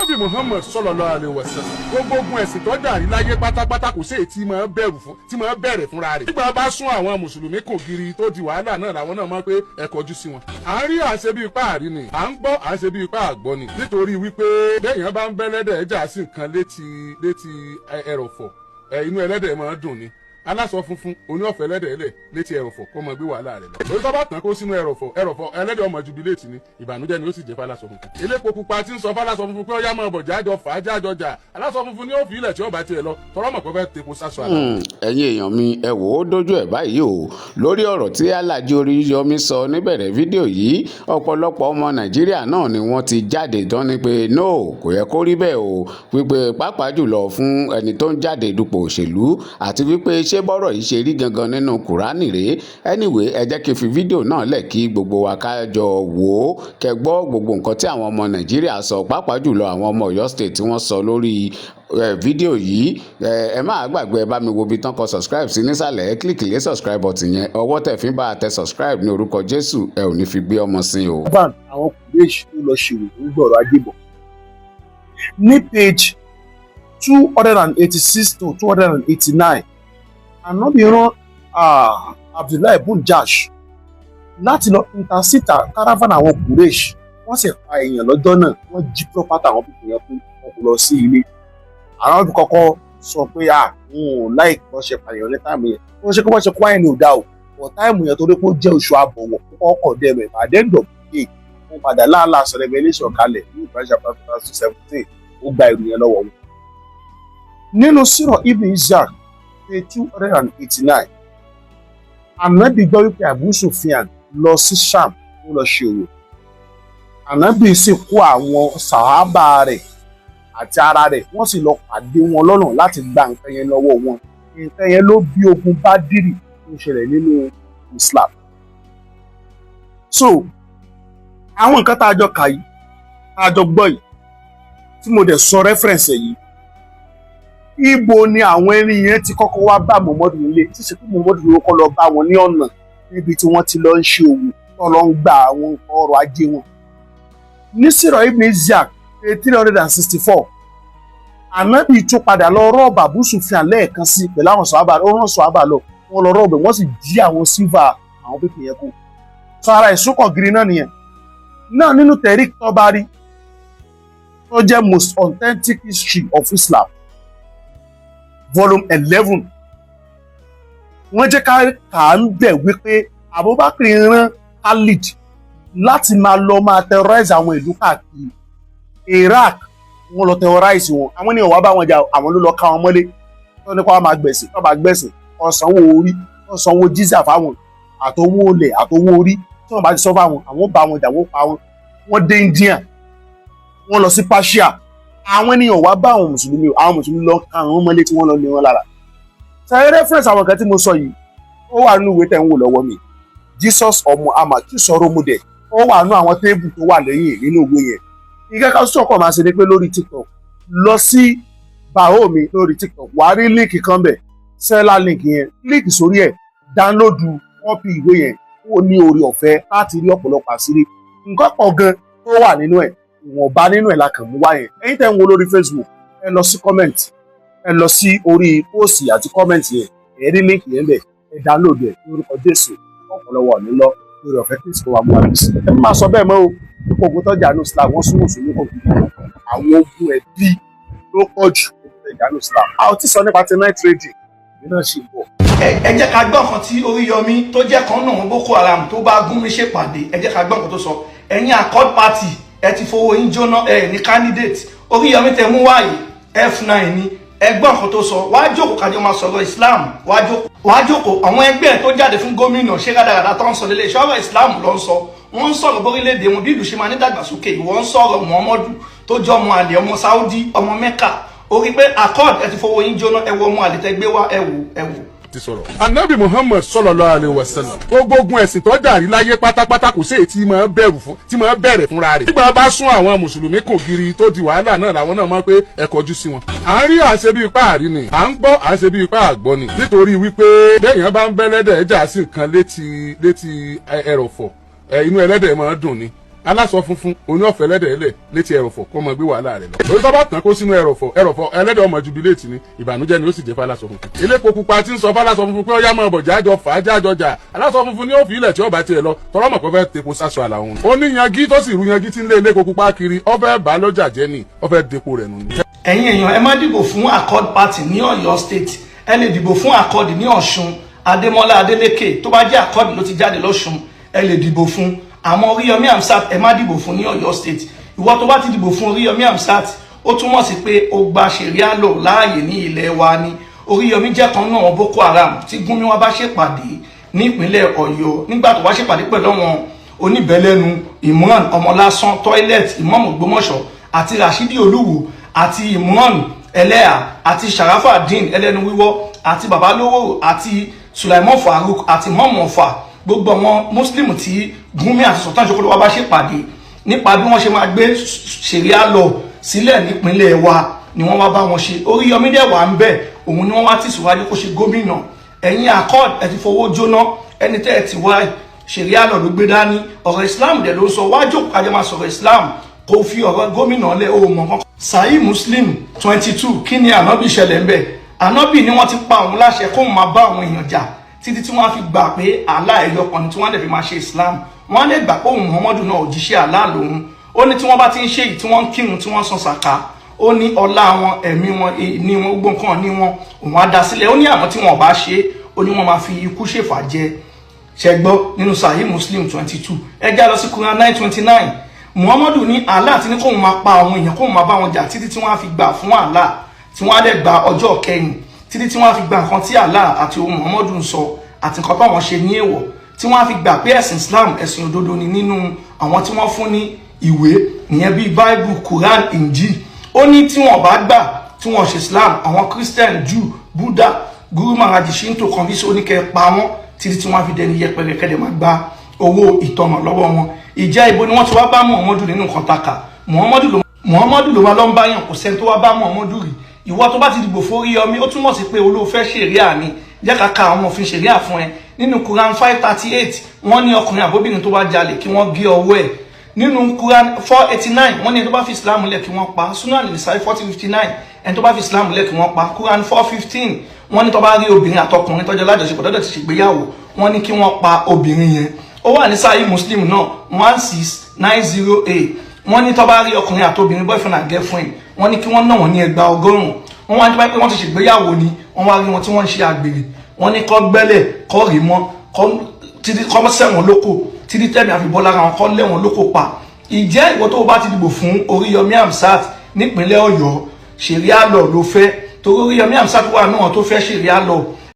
Ànábì Muhammad sallallahu alaihi wasallam gbogbo ogun ẹ̀sìn tó dàrí láyé pátápátá kò sí èyí tí máa bẹ̀rẹ̀ fúnra rẹ̀. Nígbà bá sún àwọn mùsùlùmí kò giri tó di wàhálà náà làwọn náà mọ̀ pé ẹ kọjú sí wọn. À ń rí à ń ṣe bí ipá àrí ni, à ń gbọ́ à ń ṣe bí ipá àgbọ́ ni. Nítorí wípé bẹ́ẹ̀yàn bá ń bẹ́lẹ́dẹ̀ ẹja sí nǹkan létí ẹrọ̀fọ̀ inú ẹlẹ́dẹ̀ máa ń dùn ni. Aláṣọ funfun oní ọ̀fẹ́ ẹlẹ́dẹ̀ ẹlẹ̀ létí ẹrọ̀fọ̀ kó mọ gbé wàhálà rẹ̀ lọ. Lórí tó bá tàn kó sínú ẹrọ̀fọ̀ ẹlẹ́dẹ̀ ọmọ jubiléètì ni ìbànújẹ́ ni ó sì jẹ́ fáláṣọ funfun. Elépo pupa tí ń sọ fáláṣọ funfun pé ó yá máa bọ̀ jájọ fà á jájọ jà. Aláṣọ funfun ni ó fi ilẹ̀ tí ó bá tiẹ̀ lọ tọrọ mọ̀ pé fẹ́ tepo sáṣọ àlà. Ẹ̀yin èèyàn mi ẹ wò ó dójú ẹ̀ báyìí o lórí ọ̀rọ̀ tí Alhaji Oriyomi sọ níbẹ̀rẹ̀ fídíò yìí ọ̀pọ̀lọpọ̀ ọmọ Nàìjíríà náà ni wọ́n ti jáde tán ni pé no kò yẹ kó rí bẹ́ẹ̀ o wípé pàápàá jùlọ fún ẹni tó ń jáde dupò òṣèlú àti wípé ṣé bọ́rọ̀ yìí ṣe rí gangan nínú Kùránì rèé anyway ẹ jẹ́ kí n fi fídíò náà lẹ̀ kí gbogbo wa ká jọ wò ó kẹ́ gbọ́ gbogbo nǹkan tí àwọn ọmọ Nàìjíríà sọ pàápàá jùlọ àwọn ọmọ Ọ̀yọ́ state tí wọ́n sọ lórí fídíò yìí ẹ má gbàgbé ẹ bá mi wo bí tán kọ subscribe sí nísàlẹ̀ ẹ kílìkì lé subscribe button yẹn ọwọ́ tẹ̀ fi bá a tẹ subscribe ní orúkọ Jésù ẹ ò ní fi gbé ọmọ sí o. àwọn kùrẹ́ẹ̀ṣì tó lọ ṣèrò ń gbọ̀rọ̀ ajé bọ̀ ní page 286 to 289 ànábìíràn Abdullahi ibn Jash láti lọ intercede caravan àwọn kùrẹ́ẹ̀ṣì wọ́n sì pa èèyàn lọ́jọ́ náà wọ́n jí property àwọn pípọ̀ yẹn fún ọkọ̀ lọ sí ilé àwọn ọdún kọ́kọ́ sọ pé wọn ò láì kọ́ ṣe pààyàn ní táìmù yẹn wọ́n ṣe kó wọ́n ṣe kó àìní ò dá o ọ̀ táìmù yẹn torí pé ó jẹ́ oṣù àbọ̀wọ̀ ọkọ̀ dẹ́mẹ̀ àdẹ́gbọ̀ pé wọ́n padà láàlá sọ revelation kalẹ̀ ní ìbáṣà pàtàkì 17 ó gba ìrù yẹn lọ́wọ́ wọn. nínú sírọ̀ Ibn Ishaq page 289 ànábì gbọ́ wípé Abu Sufyan lọ sí Sham ó lọ ṣe òwò ànábì sì kó àwọn sàhábà rẹ̀ àti ara rẹ̀ wọ́n sì lọ pàdé wọn lọ́nà láti gba nǹkan yẹn lọ́wọ́ wọn nǹkan yẹn ló bí ogun Bádírì tó ń ṣẹlẹ̀ nínú Islam. so àwọn nǹkan tá a jọ kà yìí tá a jọ gbọ́ yìí tí mo dẹ̀ sọ reference yìí ibo ni àwọn ẹni yẹn ti kọ́kọ́ wá bá Muhammadu nílé tí ṣe pé Muhammadu ló kọ́ lọ bá wọn ní ọ̀nà níbi tí wọ́n ti lọ ń ṣe òwò tó lọ ń gba àwọn ọrọ̀ ajé wọn. ní sírọ̀ Ibn Ishaq 364 ànábì tún padà lọ rọ́ọ̀bù Abu Sufyan lẹ́ẹ̀kan sí pẹ̀lú àwọn sọ̀hábà ó rán sọ̀hábà lọ wọ́n lọ rọ́ọ̀bù wọ́n sì jí àwọn sílvà àwọn pípé yẹn kú. sọ ara ìsúnkọ̀ gírí náà nìyẹn náà nínú tẹ̀rí tọ́bárí tó jẹ́ most authentic history of Islam volume 11 wọ́n jẹ́ ká kà ń bẹ̀ wípé Abubakar rán Khalid láti máa lọ máa terrorize àwọn ìlú káàkiri Iraq wọ́n lọ terrorize wọn àwọn ènìyàn wá bá wọn jà àwọn ló lọ ká wọn mọ́lé tó ní kó wá máa gbẹ̀sìn tó bá gbẹ̀sìn ọ̀sánwó orí ọ̀sánwó jíjà fáwọn àtọwó olè àtọwó orí tí wọ́n bá ti sọ fáwọn àwọn bá wọn jà wọ́n pa wọn wọ́n dé India wọ́n lọ sí Persia àwọn ènìyàn wá bá àwọn mùsùlùmí lọ ká àwọn mọ́lé tí wọ́n lọ lé wọn lára. sáré reference àwọn kan tí mo sọ yìí ó wà nínú ìwé tẹ̀ ń wò lọ́wọ́ mi Jesus ọmọ àmà kí sọ̀rọ̀ mo dẹ̀ ó wà nínú àwọn téèbù tó wà lẹ́yìn nínú ìwé yẹn. ìkẹ́kọ̀ọ́ sọ̀kọ̀ máa ṣe ni pé lórí TikTok lọ sí bàó mi lórí TikTok wà á rí líǹkì kan bẹ̀ sẹ́lá líǹkì yẹn kílíkì sórí ẹ̀ dáńlódù kọ́pì ìwé yẹn ó ní orí ọ̀fẹ́ láti rí ọ̀pọ̀lọpọ̀ àṣírí nǹkan pọ̀ gan tó wà nínú ẹ̀ ìwọ̀nba nínú ẹ̀ la kàn mú wá yẹn. ẹ̀yin tẹ́ ń wo lórí Facebook ẹ lọ sí comment ẹ lọ sí orí póòsì àti comment yẹn ẹ rí líǹkì yẹn bẹ̀ ẹ download ẹ̀ lórúkọ Jésù ọ̀pọ̀lọpọ̀ nílọ lórí ọ̀fẹ́ kí ìsìnkú wa mú wa lọ sí. ẹ má sọ bẹ́ẹ̀ mọ́ o nípa ogun tọ́jà ní Islam wọ́n súnmọ́ sí ní kọ̀ọ̀kan àwọn ogun ẹbí ló pọ̀ jù tọ́jà ní Islam. a ò tí sọ nípa ti night trading ní náà ṣe bọ̀. ẹ jẹ́ ká gbọ́ nǹkan tí Oriyomi tó jẹ́ kan náà wọn Boko Haram tó bá Gumi ṣèpàdé ẹ jẹ́ ká gbọ́ nǹkan tó sọ ẹ̀yin Accord Party ẹ ti fowó yín jóná ẹ ní candidate Oriyomi tẹ mú wáyé F9 ni ẹgbọ́n nǹkan tó sọ wàá jókòó kájọ máa sọ̀rọ̀ Islam wàá jókòó àwọn ẹgbẹ́ tó jáde fún gómìnà ṣé rádaràdà tó ń sọ lélẹ̀ ìṣọ́rọ̀ Islam ló ń sọ wọ́n ń sọ̀rọ̀ bórílẹ̀-èdè wọn bí ìlú ṣe máa ní dàgbàsókè ìwọ ń sọ̀rọ̀ Muhammadu tó jẹ́ ọmọ àlè ọmọ Saudi ọmọ Mẹ́kà orí pé Accord ẹ ti fowó yín jóná ẹ wo ọmọ àlè tẹ gbé wá ẹ wò. Ànábì Muhammad sallallahu alaihi wasallam gbogbo ogun ẹ̀sìn tó dàrí láyé pátápátá kò sí èyí tí máa bẹ̀rẹ̀ fúnra rẹ̀. Nígbà bá sún àwọn mùsùlùmí kò giri tó di wàhálà náà làwọn náà mọ̀ pé ẹ kọjú sí wọn. À ń rí à ń ṣe bí ipá àrí ni, à ń gbọ́ à ń ṣe bí ipá àgbọ́ ni. Nítorí wípé bẹ́ẹ̀yàn bá ń bẹ́lẹ́dẹ̀ ẹja sí nǹkan létí ẹrọ̀fọ̀ inú ẹlẹ́dẹ̀ máa ń dùn ni. aláṣọ funfun oní ọ̀fẹ́ ẹlẹ́dẹ̀ létí ẹrọ̀fọ̀ kó mọ gbé wàhálà rẹ̀ lọ. lórí tó bá tán kó sínú ẹrọ̀fọ̀ ẹlẹ́dẹ̀ ọmọ jubiléètì ni ìbànújẹ́ ni ó sì jẹ́ fáláṣọ funfun. elépo pupa tí ń sọ fáláṣọ funfun pé ó yá mọ́ ọbọ̀ jájọ fà á jájọ jà aláṣọ funfun ni ó fi ilẹ̀ tí ó bá tiẹ̀ lọ tọrọ mọ̀ pé fẹ́ tepo sáṣọ àlà òun. ó ní yangi tó sì rú yangi tí ń lé elépo pupa kiri ó fẹ́ bá lọ́jà jẹ́ ni ó fẹ́ depo rẹ̀ nù ni. ẹ̀yin èèyàn ẹ má dìbò fún Accord Party ní Ọ̀yọ́ state ẹ lè dìbò fún Accord ní Ọ̀ṣun Adémọ́lá Adélékè tó bá jẹ́ Accord ló ti jáde lọ́ṣun ẹ lè dìbò fún. àmọ́ Oríyọmí Hamzat ẹ má dìbò fún ní Ọ̀yọ́ state. ìwọ tó bá ti dìbò fún Oríyọmí Hamzat ó túmọ̀ sí pé ó gba ṣẹ̀ríà lò láàyè ní ilẹ̀ wa ni. Oríyọmí jẹ́ kan náà Boko Haram tí Gúnmi wá bá ṣèpàdé ní ìpínlẹ̀ Ọ̀yọ́ nígbà tó wá ṣèpàdé pẹ̀lú àwọn oníbẹ̀lẹ́nu Imran Ọmọlásán toilet Imam Ògbómọ̀ṣọ́ àti Rashidi Olúwo àti Imran Ẹlẹ́à àti Sharafadeen ẹlẹ́nu wíwọ́ àti Babalówó àti Sulaiman Farouk àti mọ́mọ́fà gbogbo àwọn Muslim tí Gúnmi àti Sultan Sokoto wá bá ṣèpàdé nípa bí wọ́n ṣe máa gbé ṣẹ̀ríà lọ sílẹ̀ nípínlẹ̀ wa ni wọ́n wá bá wọn ṣe. Oríyọmí dẹ̀ wà ń bẹ̀ òun ni wọ́n wá tẹ̀síwájú kó ṣe gómìnà. ẹ̀yin Accord ẹ ti fowó jóná ẹni tẹ́ ẹ ti wá ṣẹ̀ríà lọ ló gbé dání ọ̀rọ̀ Islam dẹ̀ ló sọ wájú kájọ máa sọ̀rọ̀ Islam kò fi ọ̀rọ̀ gómìnà lẹ̀ ó mọ̀ kankan. Sahih Muslim 22 kí ni ànábì ṣẹlẹ̀ ń bẹ̀? Ànábì ni wọ́n ti pa òun láṣẹ kóun máa bá àwọn èèyàn jà títí tí wọ́n á fi gbà pé Allah ẹyọ kan ni tí wọ́n á lè fi máa ṣe Islam wọ́n á lè gbà pé òun Muhammadu náà òjíṣẹ́ Allah lòun. Ó ní tí wọ́n bá ti ń ṣe èyí tí wọ́n ń kírun tí wọ́n san sàká ó ní ọlá wọn ẹ̀mí wọn ní wọn gbogbo nǹkan ní wọn òun á dá sílẹ̀ ó ní àwọn tí wọn bá ṣe ó ní wọn máa fi ikú ṣèfà jẹ ṣẹgbọ́ nínú Sahih Muslim 22. ẹ já lọ sí Quran 9:29 Muhammadu ní Allah ti ní kóun máa pa àwọn èèyàn kóun máa bá wọn jà títí tí wọ́n á fi gbà fún Allah tí wọ́n á dẹ̀ gba ọjọ́ kẹyìn títí tí wọ́n á fi gba nǹkan tí Allah àti ohun Muhammadu ń sọ àti nǹkan táwọn ṣe ní èèwọ̀ tí wọ́n á fi gbà pé ẹ̀sìn Islam ẹ̀sìn òdodo ni nínú àwọn tí wọ́n fún ní ìwé ìyẹn bíi Bible Quran Injil. Ó ní tí wọ́n bá gbà tí wọ́n ṣe Islam àwọn Christian Jew Buddha Guru Maharaj Shinto kan fi sọ ní kẹ́ pa wọ́n títí tí wọ́n á fi dẹni yẹpẹrẹ kẹ́dẹ̀ máa gba owó ìtọ̀nà lọ́wọ́ wọn. Ìjẹ́ ibo ni wọ́n ti wá bá Muhammadu nínú nǹkan taka Muhammadu ló wá lọ ń bá yàn kò sẹ́ni tó wá bá Muhammadu rí. Ìwọ tó bá ti dìbò fún Oríyọmí ó túmọ̀ sí pé olóòfẹ́ ṣẹ̀ríà ni jẹ́ ká ka àwọn òfin ṣẹ̀ríà fún ẹ nínú Quran 5:38 wọ́n ní ọkùnrin àbóbìnrin tó bá jalè kí wọ́n gé ọwọ́ ẹ̀ nínú Quran 4:89 wọ́n ní ẹni tó bá fi Islam lẹ̀ kí wọ́n pa Sunan Nisai 40:59 ẹni tó bá fi Islam lẹ̀ kí wọ́n pa Quran 4:15 wọ́n ní tó bá rí obìnrin àtọkùnrin tọ́jọ́ lájọṣepọ̀ tọ́jọ́ ti ṣègbéyàwó wọ́n ní kí wọ́n pa obìnrin yẹn ó wà ní Sahih Muslim náà 16908 wọ́n ní tó bá rí ọkùnrin àtobìnrin boyfriend and girlfriend wọ́n ní kí wọ́n ná wọn ní ẹgbàá 100 wọ́n wá ní pé wọ́n ti ṣègbéyàwó ni wọ́n wá rí wọn tí wọ́n ń ṣe àgbèrè wọ́n ní kó gbẹ́lẹ̀ kó rí mọ́ kó sẹ́wọ̀n lóko títí tẹ́mi àfi bọ́ lára wọn kó lẹ́wọ̀n lóko pa. Ìjẹ́ ìwọ tó bá ti dìbò fún Oríyọmí Hamzat nípínlẹ̀ Ọ̀yọ́ ṣẹ̀ríà lọ ló fẹ́ torí Oríyọmí Hamzat wà náà tó fẹ́ ṣẹ̀ríà lọ